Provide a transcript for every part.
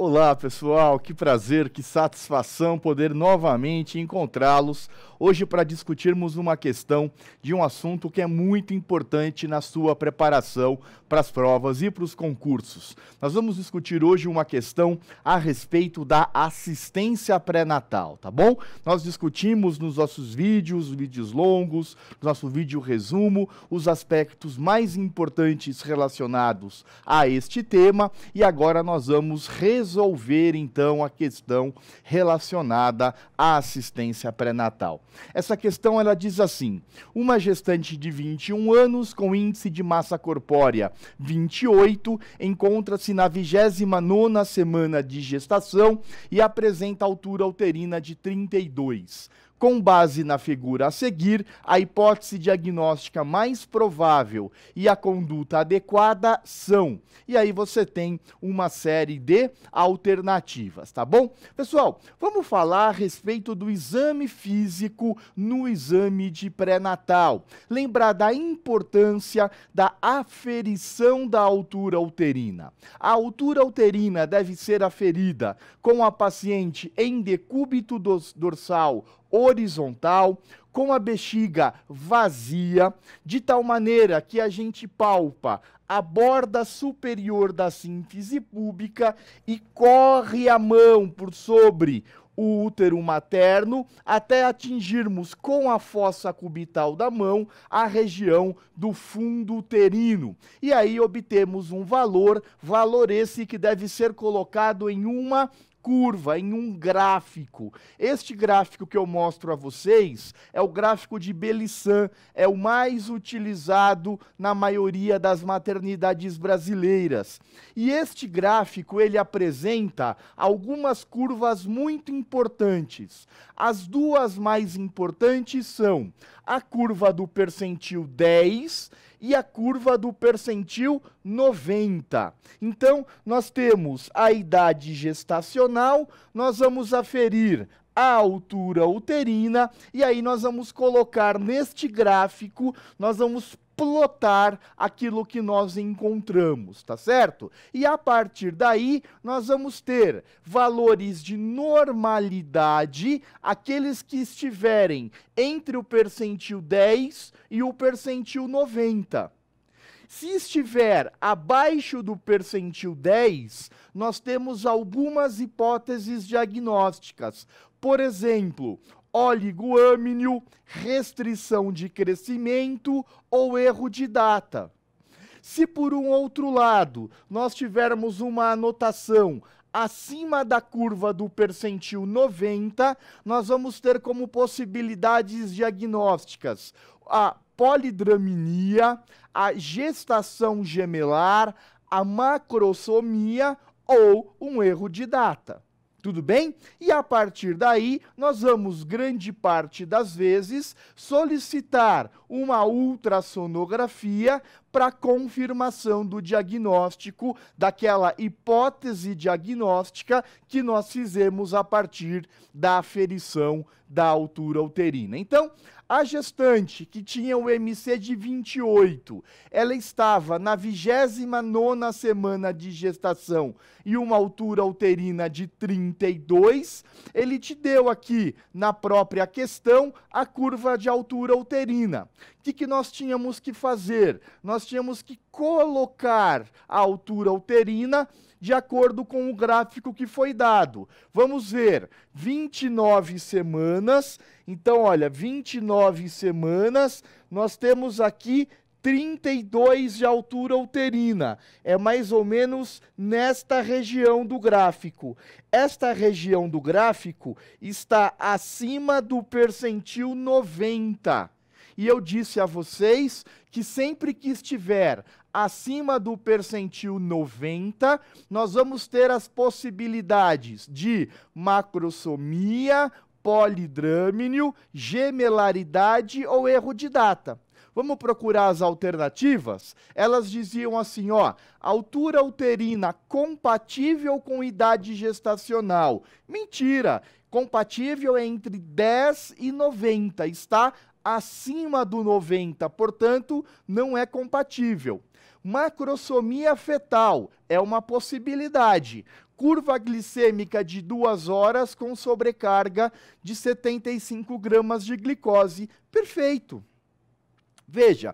Olá, pessoal, que prazer, que satisfação poder novamente encontrá-los hoje para discutirmos uma questão de um assunto que é muito importante na sua preparação para as provas e para os concursos. Nós vamos discutir hoje uma questão a respeito da assistência pré-natal, tá bom? Nós discutimos nos nossos vídeos longos, no nosso vídeo resumo, os aspectos mais importantes relacionados a este tema e agora nós vamos resolver então a questão relacionada à assistência pré-natal. Essa questão ela diz assim: uma gestante de 21 anos com índice de massa corpórea 28 encontra-se na 29ª semana de gestação e apresenta altura uterina de 32. Com base na figura a seguir, a hipótese diagnóstica mais provável e a conduta adequada são. E aí você tem uma série de alternativas, tá bom? Pessoal, vamos falar a respeito do exame físico no exame de pré-natal. Lembrar da importância da aferição da altura uterina. A altura uterina deve ser aferida com a paciente em decúbito dorsal horizontal, com a bexiga vazia, de tal maneira que a gente palpa a borda superior da síntese púbica e corre a mão por sobre o útero materno até atingirmos com a fossa cubital da mão a região do fundo uterino. E aí obtemos um valor esse que deve ser colocado em uma curva, em um gráfico. Este gráfico que eu mostro a vocês é o gráfico de Bellissan, é o mais utilizado na maioria das maternidades brasileiras. E este gráfico, ele apresenta algumas curvas muito importantes. As duas mais importantes são a curva do percentil 10 e a curva do percentil 90. Então, nós temos a idade gestacional, nós vamos aferir a altura uterina e aí nós vamos colocar neste gráfico, nós vamos plotar aquilo que nós encontramos, tá certo? E a partir daí, nós vamos ter valores de normalidade, aqueles que estiverem entre o percentil 10 e o percentil 90. Se estiver abaixo do percentil 10, nós temos algumas hipóteses diagnósticas. Por exemplo, oligoâmnio, restrição de crescimento ou erro de data. Se por um outro lado nós tivermos uma anotação acima da curva do percentil 90, nós vamos ter como possibilidades diagnósticas a polidramia, a gestação gemelar, a macrosomia ou um erro de data. Tudo bem? E a partir daí, nós vamos, grande parte das vezes, solicitar uma ultrassonografia para confirmação do diagnóstico daquela hipótese diagnóstica que nós fizemos a partir da aferição da altura uterina. Então, a gestante que tinha o MC de 28, ela estava na 29ª semana de gestação e uma altura uterina de 32, ele te deu aqui na própria questão a curva de altura uterina. O que nós tínhamos que fazer? Nós tínhamos que colocar a altura uterina de acordo com o gráfico que foi dado. Vamos ver, 29 semanas, então olha, 29 semanas, nós temos aqui 32 de altura uterina, é mais ou menos nesta região do gráfico. Esta região do gráfico está acima do percentil 90. E eu disse a vocês que sempre que estiver acima do percentil 90, nós vamos ter as possibilidades de macrosomia, polidrâmnio, gemelaridade ou erro de data. Vamos procurar as alternativas? Elas diziam assim, ó, altura uterina compatível com idade gestacional. Mentira! Compatível é entre 10 e 90, está acima do 90, portanto, não é compatível. Macrosomia fetal é uma possibilidade. Curva glicêmica de 2 horas com sobrecarga de 75 gramas de glicose. Perfeito. Veja,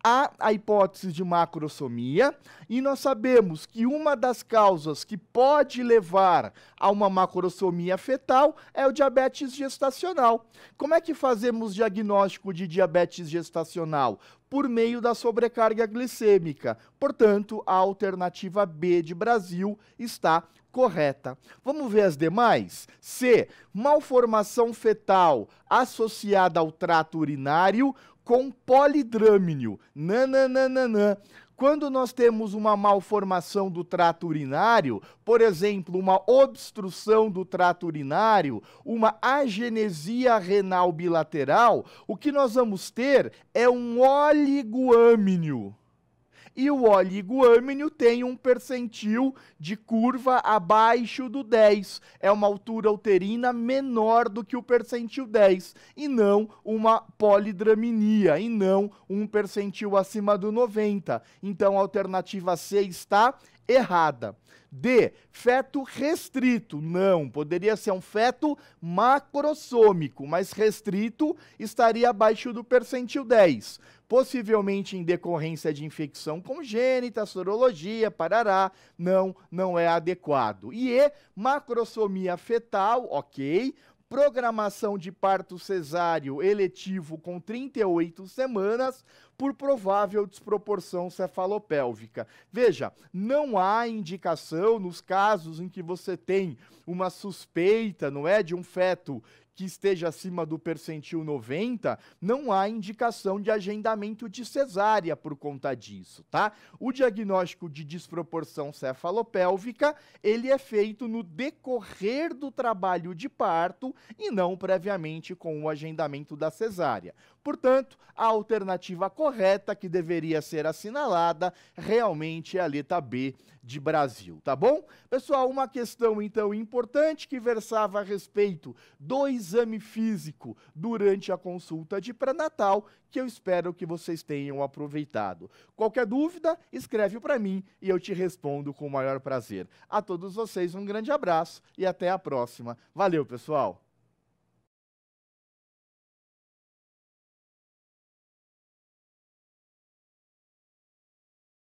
há a hipótese de macrosomia e nós sabemos que uma das causas que pode levar a uma macrosomia fetal é o diabetes gestacional. Como é que fazemos diagnóstico de diabetes gestacional? Por meio da sobrecarga glicêmica. Portanto, a alternativa B de Brasil está correta. Vamos ver as demais? C. Malformação fetal associada ao trato urinário com polidrâmino. Nananana. Quando nós temos uma malformação do trato urinário, por exemplo, uma obstrução do trato urinário, uma agenesia renal bilateral, o que nós vamos ter é um oligoâmino. E o oligoâmino tem um percentil de curva abaixo do 10. É uma altura uterina menor do que o percentil 10. E não uma polidramia, e não um percentil acima do 90. Então, a alternativa C está errada. D. Feto restrito. Não, poderia ser um feto macrossômico, mas restrito estaria abaixo do percentil 10. Possivelmente em decorrência de infecção congênita, sorologia, parará, não é adequado. E macrossomia fetal, ok. Programação de parto cesáreo eletivo com 38 semanas por provável desproporção cefalopélvica. Veja, não há indicação nos casos em que você tem uma suspeita, não é, de um feto que esteja acima do percentil 90, não há indicação de agendamento de cesárea por conta disso, tá? O diagnóstico de desproporção cefalopélvica, ele é feito no decorrer do trabalho de parto e não previamente com o agendamento da cesárea. Portanto, a alternativa correta que deveria ser assinalada realmente é a letra B de Brasil, tá bom? Pessoal, uma questão então importante que versava a respeito do exame físico durante a consulta de pré-natal, que eu espero que vocês tenham aproveitado. Qualquer dúvida, escreve para mim e eu te respondo com o maior prazer. A todos vocês um grande abraço e até a próxima. Valeu, pessoal!